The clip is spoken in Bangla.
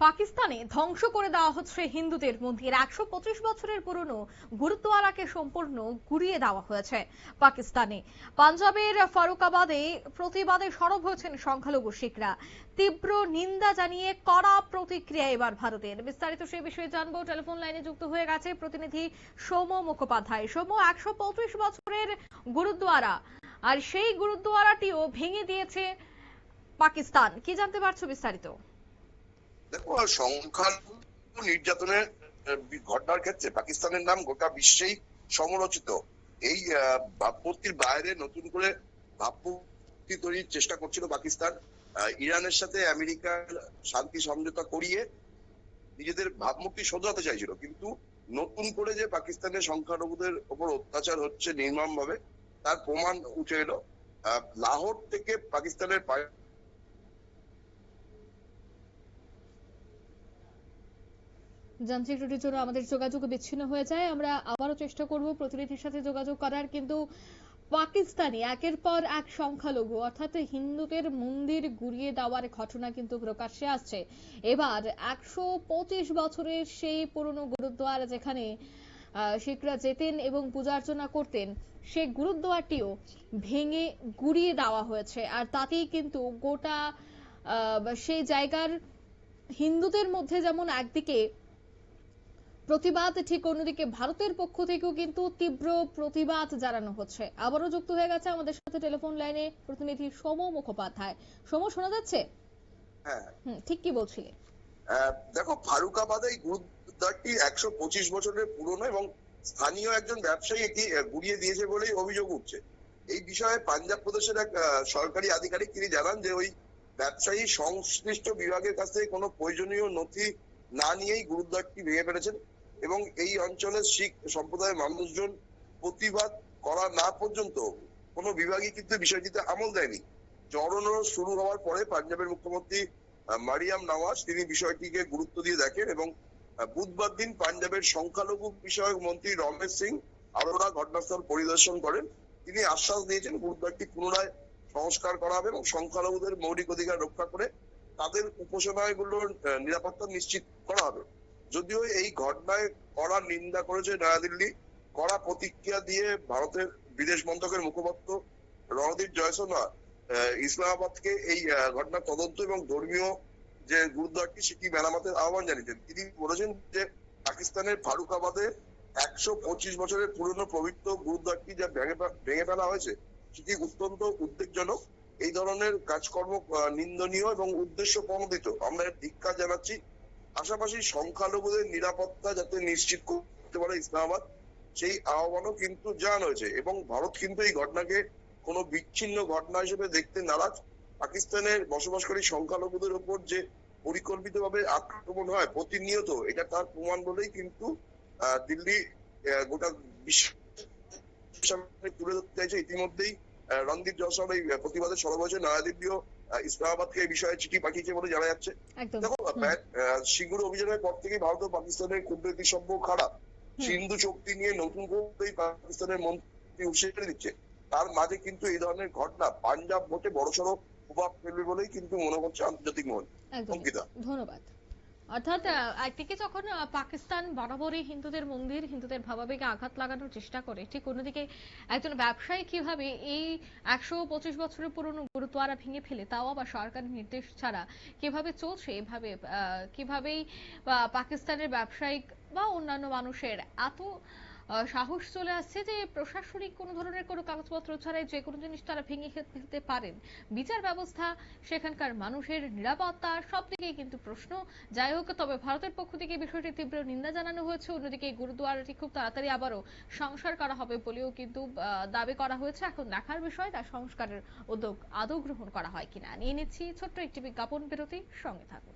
পাকিস্তানে ধ্বংস করে দেওয়া হচ্ছে হিন্দুদের মন্দির। ১২৫ বছরের পুরনো গুরুদ্বারাকে সম্পূর্ণ গুড়িয়ে দেওয়া হয়েছে পাকিস্তানে। পাঞ্জাবের ফারুকাবাদে প্রতিবাদে সরব হয়েছেন সংখ্যালঘু শিখরা। তীব্র নিন্দা জানিয়ে কড়া প্রতিক্রিয়া এবার ভারতের। বিস্তারিত সেই বিষয়ে জানবো। টেলিফোন লাইনে যুক্ত হয়ে গেছে প্রতিনিধি সৌম্য মুখোপাধ্যায়। সৌম্য, ১২৫ বছরের গুরুদ্বারা, আর সেই গুরুদ্বারাটিও ভেঙে দিয়েছে পাকিস্তান। কি জানতে পারছো বিস্তারিত? দেখো, সংখ্যালঘু নির্যাতনের ঘটনার ক্ষেত্রে পাকিস্তানের নাম গোটা বিশ্বেই সমালোচিত। এই ভাবমূর্তির বাইরে নতুন করে ভাবমূর্তি তৈরির চেষ্টা করছিল পাকিস্তান। ইরানের সাথে আমেরিকার শান্তি সমঝোতা করিয়ে নিজেদের ভাবমূর্তি শোধরাতে চাইছিল, কিন্তু নতুন করে যে পাকিস্তানের সংখ্যালঘুদের ওপর অত্যাচার হচ্ছে নির্মম ভাবে, তার প্রমাণ উঠে এলো। লাহোর থেকে পাকিস্তানের যান্ত্রিক ত্রুটির জন্য আমাদের যোগাযোগ বিচ্ছিন্ন হয়ে যায়। আমরা আবারও চেষ্টা করব প্রতিনিধির সাথে যোগাযোগ করার, কিন্তু পাকিস্তানে একের পর এক সংখ্যালঘু অর্থাৎ হিন্দুদের মন্দির গুড়িয়ে দেওয়ার ঘটনা কিন্তু প্রকাশ্যে আসছে। এবার ১২৫ বছরের সেই পুরনো গুরুদ্বার, যেখানে শিখরা যেতেন এবং পূজা অর্চনা করতেন, সেই গুরুদ্বারটিও ভেঙে গুড়িয়ে দেওয়া হয়েছে। আর তাতেই কিন্তু গোটা সেই জায়গার হিন্দুদের মধ্যে যেমন একদিকে প্রতিবাদ, ঠিক অন্যদিকে ভারতের পক্ষ থেকেও কিন্তু তীব্র প্রতিবাদ জানানো হচ্ছে। আবারও যুক্ত হয়ে গেছে আমাদের সাথে টেলিফোন লাইনে প্রতিনিধি সৌম্য মুখোপাধ্যায়। সৌম্য, শোনা যাচ্ছে? হ্যাঁ, ঠিক কি বলছিলে? দেখো, ফারুকাবাদে এই গুরুদ্বারটি ১২৫ বছরের পুরনো এবং স্থানীয় একজন ব্যবসায়ী এটি গুড়িয়ে দিয়েছে বলেই অভিযোগ উঠছে। এই বিষয়ে পাঞ্জাব প্রদেশের এক সরকারি আধিকারিক তিনি জানান যে ওই ব্যবসায়ী সংশ্লিষ্ট বিভাগের কাছ থেকে কোনো প্রয়োজনীয় নথি না নিয়েই গুরুদ্বারটি ভেঙে ফেলেছেন এবং এই অঞ্চলের শিখ সম্প্রদায়ের মানুষজন প্রতিবাদ করা না পর্যন্ত কোনো বিভাগই কিন্তু বিষয়টিতে আমল দেয়নি। জড়ো শুরু হওয়ার পরে পাঞ্জাবের মুখ্যমন্ত্রী মারিয়াম নওয়াজ তিনি বিষয়টিকে গুরুত্ব দিয়ে দেখেন এবং বুধবার দিন পাঞ্জাবের সংখ্যালঘু বিষয়ক মন্ত্রী রমেশ সিং আরোরা ঘটনাস্থল পরিদর্শন করেন। তিনি আশ্বাস দিয়েছেন গুরুদ্বারটি পুনরায় সংস্কার করা হবে এবং সংখ্যালঘুদের মৌলিক অধিকার রক্ষা করে তাদের উপাসনালয়গুলোর নিরাপত্তা নিশ্চিত করা হবে। যদিও এই ঘটনায় কড়া নিন্দা করেছে নয়াদিল্লি। কড়া প্রতিক্রিয়া দিয়ে ভারতের বিদেশ মন্ত্রকের মুখপাত্র রণদীপ জয়সওয়াল ইসলামাবাদকে এই ঘটনার তদন্ত এবং ধর্মীয় যে গুরুদ্বারটি সেটি মেরামতের আহ্বান জানিয়েছেন। তিনি বলেছেন যে পাকিস্তানের ফারুকাবাদে ১২৫ বছরের পুরনো পবিত্র গুরুদ্বারটি যা ভেঙে ফেলা হয়েছে সেটি অত্যন্ত উদ্বেগজনক। এই ধরনের কাজকর্ম নিন্দনীয় এবং উদ্দেশ্য প্রণোদিত। আমরা এর ধিক্কার জানাচ্ছি। পাশাপাশি সংখ্যালঘুদের নিরাপত্তা যাতে নিশ্চিত করতে পারে ইসলামাবাদ, সেই আহ্বানও কিন্তু জানানো হয়েছে এবং ভারত কিন্তু এই ঘটনাকে কোনো বিচ্ছিন্ন ঘটনা হিসেবে দেখতে নারাজ। পাকিস্তানের বসবাসকারী সংখ্যালঘুদের উপর যে পরিকল্পিতভাবে আক্রমণ হয় প্রতিনিয়ত, এটা তার প্রমাণ বলেই কিন্তু দিল্লি গোটা বিশ্ব তুলে ধরতে চাইছে। ইতিমধ্যেই রণদীপ জয়সওয়াল এই প্রতিবাদে সরব হয়েছে। নয়াদিল্লিও ইসলামাবাদকে এই বিষয়ে চিঠি পাঠিয়েছে বলে জানা যাচ্ছে। দেখো, সিঙ্গুর অভিযানের পর থেকে ভারত ও পাকিস্তানের কূটনৈতিক সম্পর্ক খারাপ। সিন্ধু চুক্তি নিয়ে নতুন করে পাকিস্তানের মন্ত্রী উস্কে দিচ্ছে। তার মাঝে কিন্তু এই ধরনের ঘটনা পাঞ্জাব ভোটে বড়সড় প্রভাব ফেলবে বলেই কিন্তু মনে করছে আন্তর্জাতিক মহল। অঙ্কিতা, ধন্যবাদ। অর্থাৎ একদিকে যখন পাকিস্তান বরাবরই হিন্দুদের মন্দির, হিন্দুদের ভাবাবেগে আঘাত লাগানোর চেষ্টা করে, ঠিক অন্যদিকে একজন ব্যবসায়ী কিভাবে এই ১২৫ বছরের পুরনো গুরুদ্বারা ভেঙে ফেলে, তাও আবার সরকারি নির্দেশ ছাড়া কিভাবে চলছে, এভাবে কিভাবেই পাকিস্তানের ব্যবসায়িক বা অন্যান্য মানুষের এত সাহস চলে আসছে যে প্রশাসনিক কোনো ধরনের কোনো কাগজপত্র ছাড়াই যে কোনো জিনিস তারা ভেঙে ফেলতে পারেন। বিচার ব্যবস্থা, সেখানকার মানুষের নিরাপত্তা, সব দিকেই কিন্তু প্রশ্ন। যাই হোক, তবে ভারতের পক্ষ থেকে বিষয়টি তীব্র নিন্দা জানানো হয়েছে। অন্যদিকে এই গুরুদ্বারাটি খুব তাড়াতাড়ি আবারও সংস্কার করা হবে বলেও কিন্তু দাবি করা হয়েছে। এখন দেখার বিষয় তার সংস্কারের উদ্যোগ আদৌ গ্রহণ করা হয় কিনা। নিয়ে নিচ্ছি ছোট্ট একটি বিজ্ঞাপন বিরতি, সঙ্গে থাকুন।